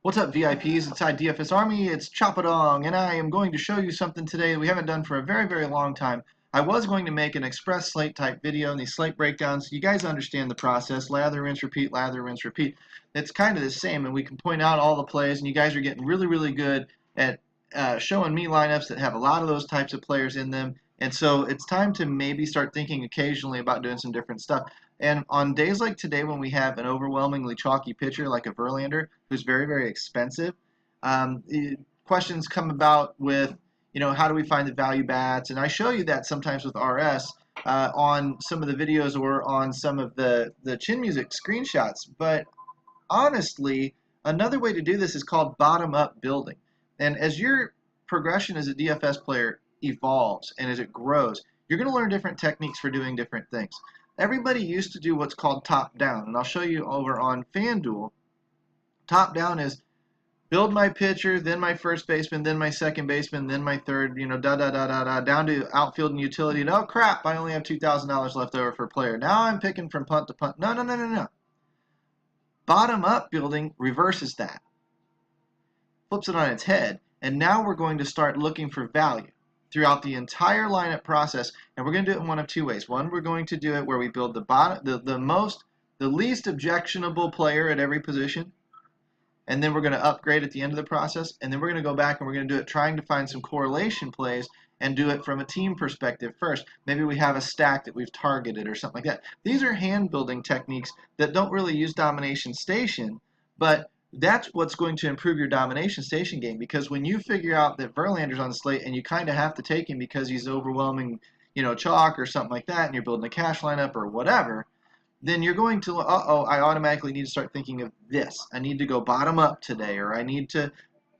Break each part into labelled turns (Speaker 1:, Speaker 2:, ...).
Speaker 1: What's up, VIPs? Inside DFS Army, it's Choppadong, and I am going to show you something today that we haven't done for a very, very long time. I was going to make an express slate type video, and these slate breakdowns, you guys understand the process, lather, rinse, repeat, lather, rinse, repeat. It's kind of the same, and we can point out all the plays, and you guys are getting really, really good at showing me lineups that have a lot of those types of players in them, and so it's time to maybe start thinking occasionally about doing some different stuff. And on days like today, when we have an overwhelmingly chalky pitcher like a Verlander, who's very, very expensive, um, questions come about with, how do we find the value bats? And I show you that sometimes with RS on some of the videos or on some of the chin music screenshots. But honestly, another way to do this is called bottom up building. And as your progression as a DFS player evolves and as it grows, you're going to learn different techniques for doing different things. Everybody used to do what's called top down, and I'll show you over on FanDuel. Top down is build my pitcher, then my first baseman, then my second baseman, then my third, down to outfield and utility. And oh crap, I only have $2,000 left over for a player. Now I'm picking from punt to punt. No, no, no, no, no. Bottom up building reverses that, flips it on its head, and now we're going to start looking for value throughout the entire lineup process, and we're going to do it in one of two ways. One, we're going to do it where we build the least objectionable player at every position, and then we're going to upgrade at the end of the process, and then we're going to go back and we're going to do it trying to find some correlation plays and do it from a team perspective first. Maybe we have a stack that we've targeted or something like that. These are hand building techniques that don't really use domination station, but that's what's going to improve your domination station game, because when you figure out that Verlander's on the slate and you kind of have to take him because he's overwhelming, chalk or something like that, and you're building a cash lineup or whatever, then you're going to, I automatically need to start thinking of this. I need to go bottom up today, or I need to,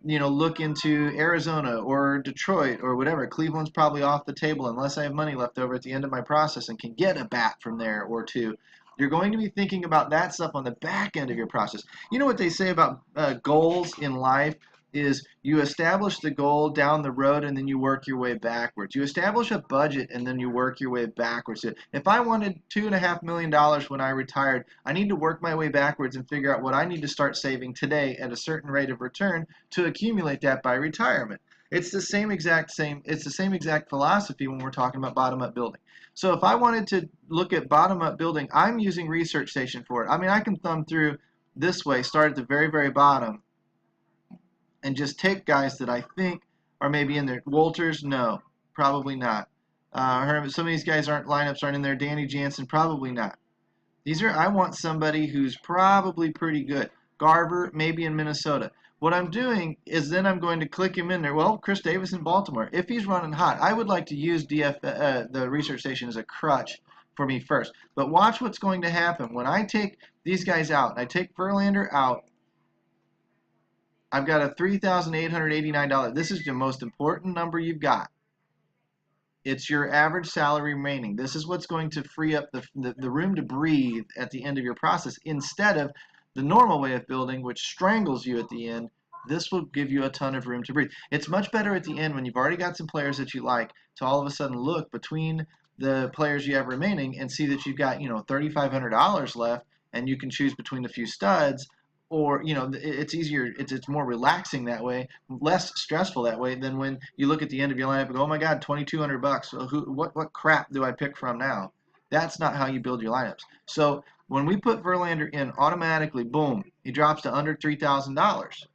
Speaker 1: look into Arizona or Detroit or whatever. Cleveland's probably off the table unless I have money left over at the end of my process and can get a bat from there or two. You're going to be thinking about that stuff on the back end of your process. You know what they say about goals in life is you establish the goal down the road and then you work your way backwards. You establish a budget and then you work your way backwards. If I wanted $2.5 million when I retired, I need to work my way backwards and figure out what I need to start saving today at a certain rate of return to accumulate that by retirement. It's the same exact philosophy when we're talking about bottom up building. So if I wanted to look at bottom up building, I'm using Research Station for it. I mean, I can thumb through this way, start at the very, very bottom, and just take guys that I think are maybe in there. Walters, no, probably not. Some of these guys lineups aren't in there. Danny Jansen, probably not. I want somebody who's probably pretty good. Garver, maybe in Minnesota. What I'm doing is then I'm going to click him in there. Well, Chris Davis in Baltimore. If he's running hot, I would like to use the Research Station as a crutch for me first. But watch what's going to happen. When I take these guys out, I take Verlander out, I've got a $3,889. This is the most important number you've got. It's your average salary remaining. This is what's going to free up the room to breathe at the end of your process instead of the normal way of building, which strangles you at the end. This will give you a ton of room to breathe. It's much better at the end when you've already got some players that you like to all of a sudden look between the players you have remaining and see that you've got, $3,500 left, and you can choose between a few studs. Or it's easier, it's more relaxing that way, less stressful that way than when you look at the end of your lineup and go, oh my God, $2,200. What crap do I pick from now? That's not how you build your lineups. So when we put Verlander in, automatically, boom, he drops to under $3,000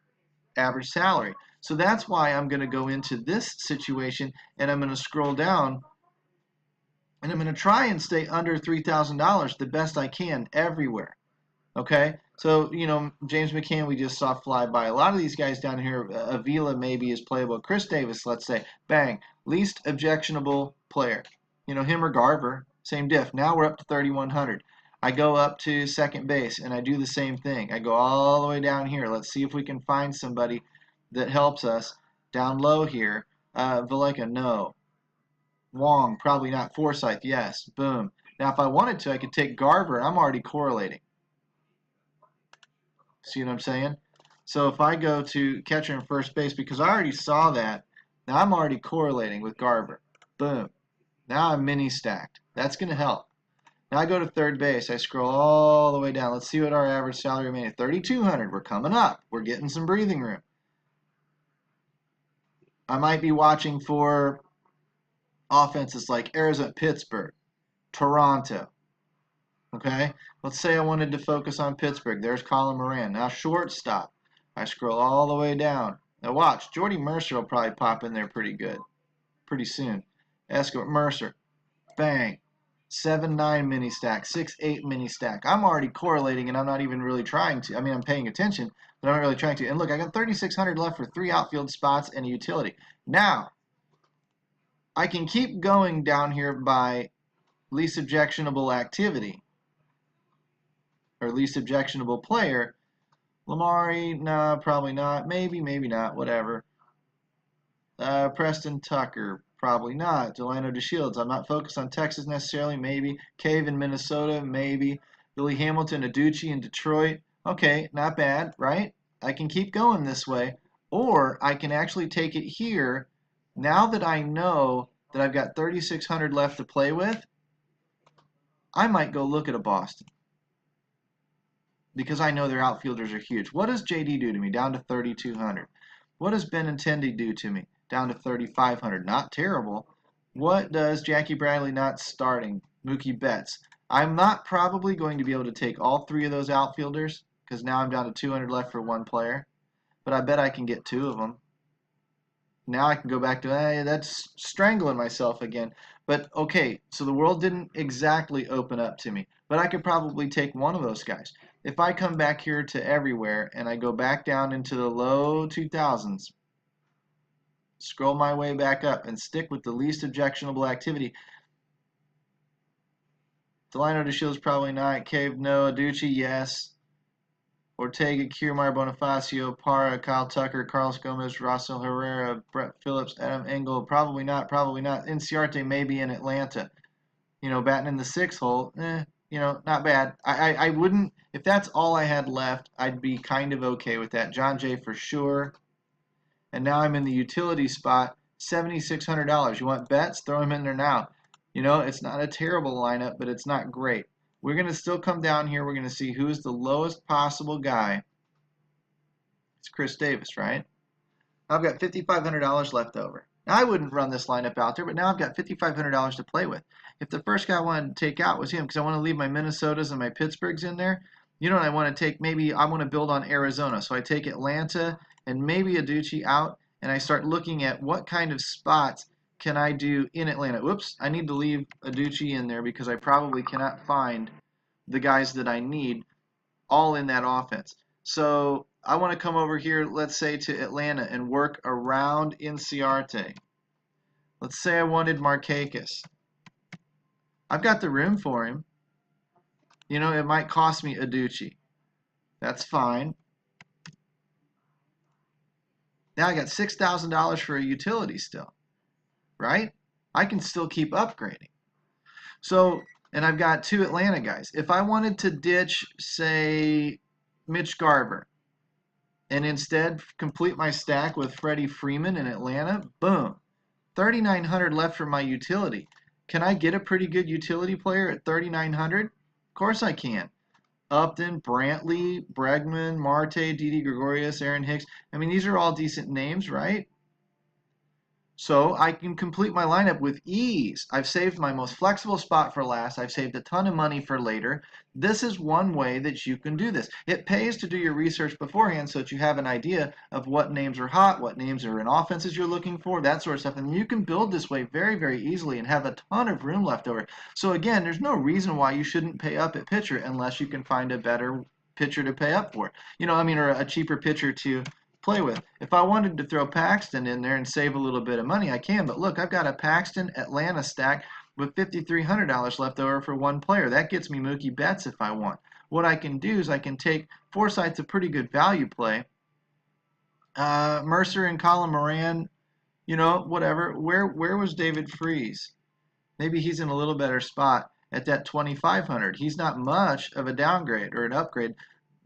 Speaker 1: average salary. So that's why I'm going to go into this situation and I'm going to scroll down and I'm going to try and stay under $3,000 the best I can everywhere. Okay, so James McCann we just saw fly by. A lot of these guys down here, Avila maybe is playable. Chris Davis, let's say, bang, least objectionable player. Him or Garver, same diff. Now we're up to 3,100. I go up to second base and I do the same thing. I go all the way down here. Let's see if we can find somebody that helps us down low here. Valeka, no. Wong, probably not. Forsythe, yes. Boom. Now if I wanted to, I could take Garver. I'm already correlating. See what I'm saying? So if I go to catcher and first base, because I already saw that, now I'm already correlating with Garver. Boom. Now I'm mini stacked. That's going to help. Now I go to third base. I scroll all the way down. Let's see what our average salary remaining. 3,200. We're coming up. We're getting some breathing room. I might be watching for offenses like Arizona, Pittsburgh, Toronto. Okay, let's say I wanted to focus on Pittsburgh. There's Colin Moran. Now shortstop. I scroll all the way down. Now watch, Jordy Mercer will probably pop in there pretty good, pretty soon. Escobar Mercer, bang, 7-9 mini stack, 6-8 mini stack. I'm already correlating, and I'm not even really trying to. I mean, I'm paying attention, but I'm not really trying to. And look, I got 3,600 left for 3 outfield spots and a utility. Now, I can keep going down here by least objectionable activity, or least objectionable player. Lamari, nah, probably not. Maybe, maybe not. Whatever. Preston Tucker, probably not. Delano DeShields, I'm not focused on Texas necessarily. Maybe. Cave in Minnesota, maybe. Billy Hamilton, Aducci in Detroit. Okay, not bad, right? I can keep going this way. Or I can actually take it here. Now that I know that I've got 3,600 left to play with, I might go look at a Boston, because I know their outfielders are huge. What does JD do to me? Down to 3,200. What does Benintendi do to me? Down to 3,500. Not terrible. What does Jackie Bradley not starting? Mookie Betts. I'm not probably going to be able to take all 3 of those outfielders, because now I'm down to 200 left for 1 player. But I bet I can get 2 of them. Now I can go back to, that's strangling myself again. But okay, so the world didn't exactly open up to me. But I could probably take 1 of those guys. If I come back here to everywhere and I go back down into the low 2000s, scroll my way back up and stick with the least objectionable activity. Delano DeShields probably not. Cave, no. Aducci, yes. Ortega, Kiermaier, Bonifacio, Parra, Kyle Tucker, Carlos Gomez, Russell Herrera, Brett Phillips, Adam Engel, probably not, probably not. Inciarte maybe in Atlanta. You know, batting in the 6th hole, you know, not bad. I wouldn't, if that's all I had left, I'd be kind of okay with that. John Jay for sure. And now I'm in the utility spot, $7,600. You want bets? Throw him in there now. You know, it's not a terrible lineup, but it's not great. We're going to still come down here. We're going to see who's the lowest possible guy. It's Chris Davis, right? I've got $5,500 left over. Now, I wouldn't run this lineup out there, but now I've got $5,500 to play with. If the first guy I wanted to take out was him, because I want to leave my Minnesotas and my Pittsburghs in there, you know what I want to take? Maybe I want to build on Arizona. So I take Atlanta and maybe Aducci out, and I start looking at what kind of spots can I do in Atlanta. Whoops, I need to leave Aducci in there because I probably cannot find the guys that I need all in that offense. So I want to come over here, let's say, to Atlanta and work around Inciarte. Let's say I wanted Markakis. I've got the room for him. You know, it might cost me Aducci. That's fine. Now I got $6,000 for a utility still, right? I can still keep upgrading. So, and I've got 2 Atlanta guys. If I wanted to ditch, say, Mitch Garver, and instead complete my stack with Freddie Freeman in Atlanta, boom, 3,900 left for my utility. Can I get a pretty good utility player at 3,900? Of course I can. Upton, Brantley, Bregman, Marte, Didi Gregorius, Aaron Hicks. I mean, these are all decent names, right? So I can complete my lineup with ease. I've saved my most flexible spot for last. I've saved a ton of money for later. This is one way that you can do this. It pays to do your research beforehand so that you have an idea of what names are hot, what names are in offenses you're looking for, that sort of stuff. And you can build this way very, very easily and have a ton of room left over. So again, there's no reason why you shouldn't pay up at pitcher unless you can find a better pitcher to pay up for. You know, I mean, or a cheaper pitcher to play with. If I wanted to throw Paxton in there and save a little bit of money, I can. But look, I've got a Paxton Atlanta stack with $5,300 left over for 1 player. That gets me Mookie Betts if I want. What I can do is I can take Forsythe's a pretty good value play. Mercer and Colin Moran, you know, whatever. Where was David Freese? Maybe he's in a little better spot at that 2,500. He's not much of a downgrade or an upgrade.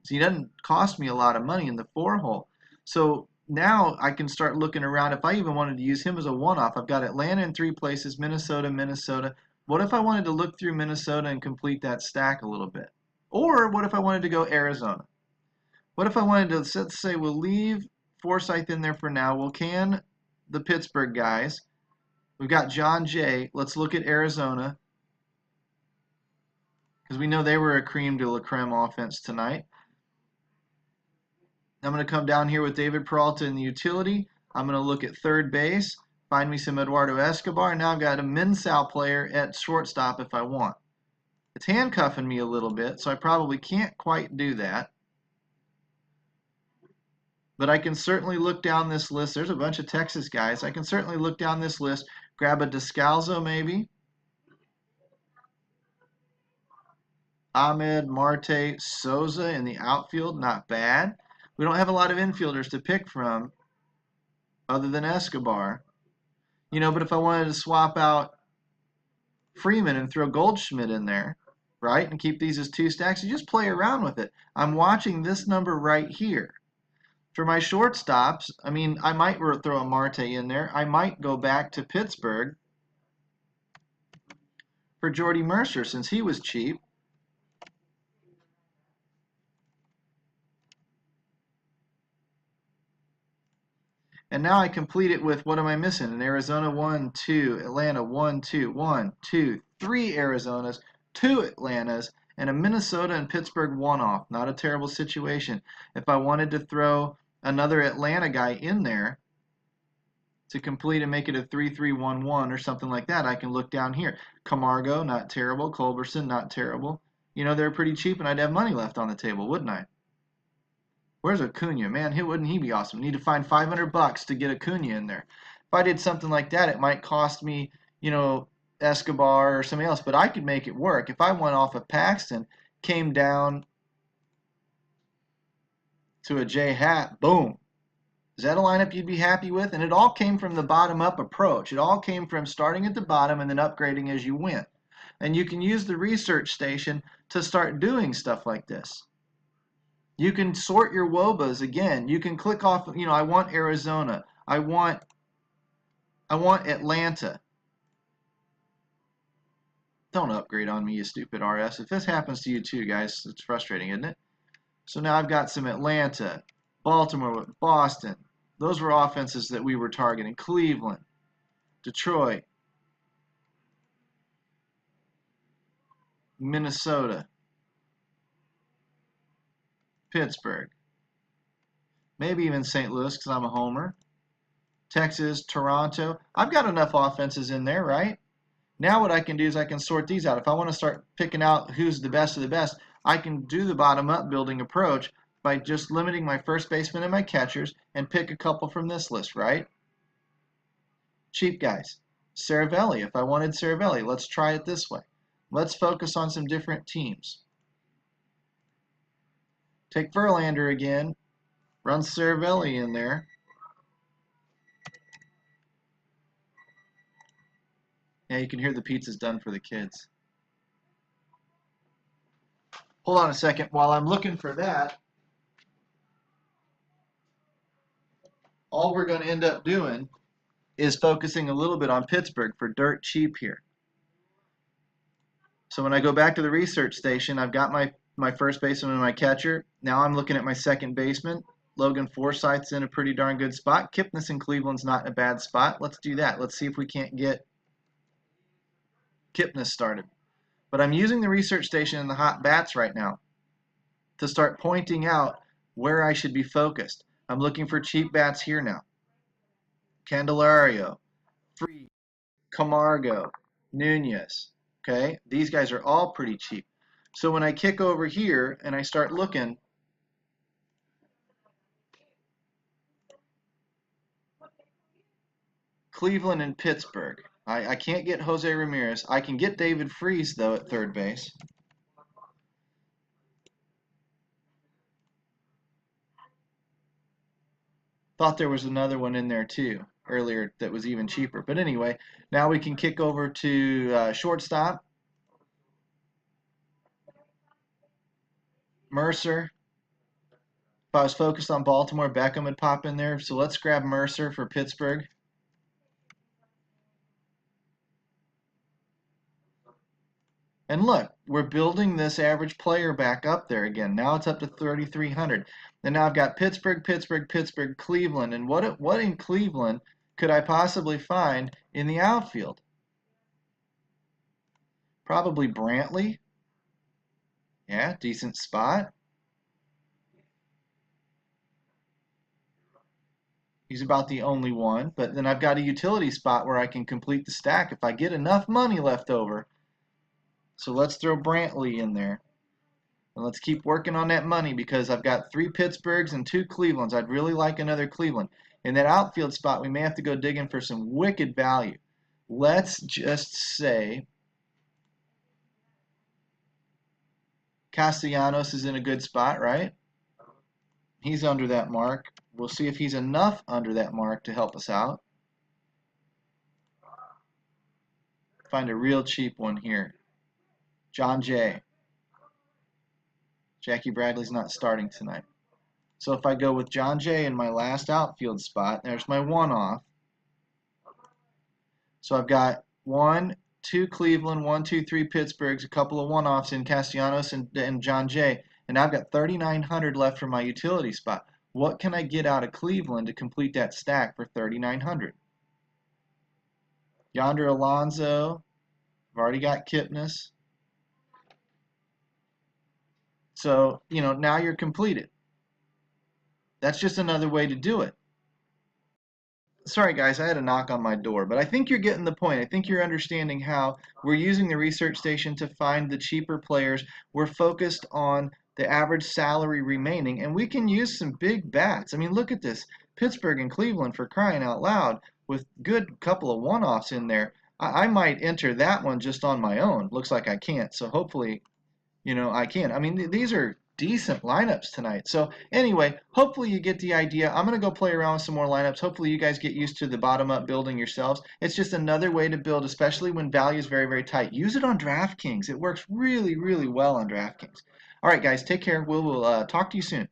Speaker 1: So he doesn't cost me a lot of money in the 4 hole. So now I can start looking around. If I even wanted to use him as a one-off, I've got Atlanta in 3 places, Minnesota, What if I wanted to look through Minnesota and complete that stack a little bit? Or what if I wanted to go Arizona? What if I wanted to, let's say we'll leave Forsythe in there for now. We'll can the Pittsburgh guys. We've got John Jay. Let's look at Arizona, because we know they were a cream de la creme offense tonight. I'm going to come down here with David Peralta in the utility. I'm going to look at third base, find me some Eduardo Escobar. Now I've got a Mensah player at shortstop if I want. It's handcuffing me a little bit, so I probably can't quite do that. But I can certainly look down this list. There's a bunch of Texas guys. I can certainly look down this list, grab a Descalzo maybe. Ahmed, Marte, Souza in the outfield, not bad. We don't have a lot of infielders to pick from other than Escobar. You know, but if I wanted to swap out Freeman and throw Goldschmidt in there, right, and keep these as two stacks, you just play around with it. I'm watching this number right here. For my shortstops, I mean, I might throw a Marte in there. I might go back to Pittsburgh for Jordy Mercer since he was cheap. And now I complete it with, what am I missing? In Arizona, 1, 2, Atlanta, 1, 2, 1, 2, 3 Arizonas, 2 Atlantas, and a Minnesota and Pittsburgh one-off. Not a terrible situation. If I wanted to throw another Atlanta guy in there to complete and make it a 3-3-1-1 or something like that, I can look down here. Camargo, not terrible. Culberson, not terrible. You know, they're pretty cheap, and I'd have money left on the table, wouldn't I? Where's Acuna? Man, wouldn't he be awesome? Need to find $500 to get Acuna in there. If I did something like that, it might cost me, you know, Escobar or somebody else, but I could make it work. If I went off of Paxton, came down to a J Hat, boom. Is that a lineup you'd be happy with? And it all came from the bottom-up approach. It all came from starting at the bottom and then upgrading as you went. And you can use the research station to start doing stuff like this. You can sort your WOBAs again. You can click off, you know, I want Arizona. I want Atlanta. Don't upgrade on me, you stupid RS. If this happens to you too, guys, it's frustrating, isn't it? So now I've got some Atlanta, Baltimore, Boston. Those were offenses that we were targeting. Cleveland, Detroit, Minnesota, Pittsburgh, maybe even St. Louis because I'm a homer, Texas, Toronto. I've got enough offenses in there, right? Now what I can do is I can sort these out. If I want to start picking out who's the best of the best, I can do the bottom-up building approach by just limiting my first baseman and my catchers and pick a couple from this list, right? Cheap guys. Cervelli, if I wanted Cervelli, let's try it this way. Let's focus on some different teams. Take Verlander again, run Cervelli in there. Yeah, you can hear the pizza's done for the kids. Hold on a second. While I'm looking for that, all we're going to end up doing is focusing a little bit on Pittsburgh for dirt cheap here. So when I go back to the research station, I've got my first baseman and my catcher. Now I'm looking at my second baseman. Logan Forsythe's in a pretty darn good spot. Kipnis in Cleveland's not in a bad spot. Let's do that. Let's see if we can't get Kipnis started. But I'm using the research station and the hot bats right now to start pointing out where I should be focused. I'm looking for cheap bats here now. Candelario, Free, Camargo, Nunez. Okay, these guys are all pretty cheap. So when I kick over here and I start looking, Cleveland and Pittsburgh. I can't get Jose Ramirez. I can get David Freese, though, at third base. Thought there was another one in there, too, earlier that was even cheaper. But anyway, now we can kick over to shortstop. Mercer. If I was focused on Baltimore, Beckham would pop in there. So let's grab Mercer for Pittsburgh. And look, we're building this average player back up there again. Now it's up to 3,300. And now I've got Pittsburgh, Pittsburgh, Pittsburgh, Cleveland. And what in Cleveland could I possibly find in the outfield? Probably Brantley. Yeah, decent spot. He's about the only one. But then I've got a utility spot where I can complete the stack if I get enough money left over. So let's throw Brantley in there. And let's keep working on that money because I've got 3 Pittsburghs and 2 Clevelands. I'd really like another Cleveland. In that outfield spot, we may have to go digging for some wicked value. Let's just say Castellanos is in a good spot, right? He's under that mark. We'll see if he's enough under that mark to help us out. Find a real cheap one here. John Jay. Jackie Bradley's not starting tonight. So if I go with John Jay in my last outfield spot, there's my one-off. So I've got 1, 2 Cleveland, 1, 2, 3 Pittsburghs, a couple of one-offs in Castellanos and John Jay, and I've got 3,900 left for my utility spot. What can I get out of Cleveland to complete that stack for 3,900? Yonder Alonso. I've already got Kipnis. So, now you're completed. That's just another way to do it. Sorry guys, I had a knock on my door, but I think you're getting the point. I think you're understanding how we're using the research station to find the cheaper players. We're focused on the average salary remaining, and we can use some big bats. I mean, look at this. Pittsburgh and Cleveland, for crying out loud, with good couple of one-offs in there. I might enter that one just on my own. Looks like I can't, so hopefully, I can. I mean, these are decent lineups tonight. So anyway, hopefully you get the idea. I'm going to go play around with some more lineups. Hopefully you guys get used to the bottom-up building yourselves. It's just another way to build, especially when value is very, very tight. Use it on DraftKings. It works really, really well on DraftKings. All right, guys, take care. We'll talk to you soon.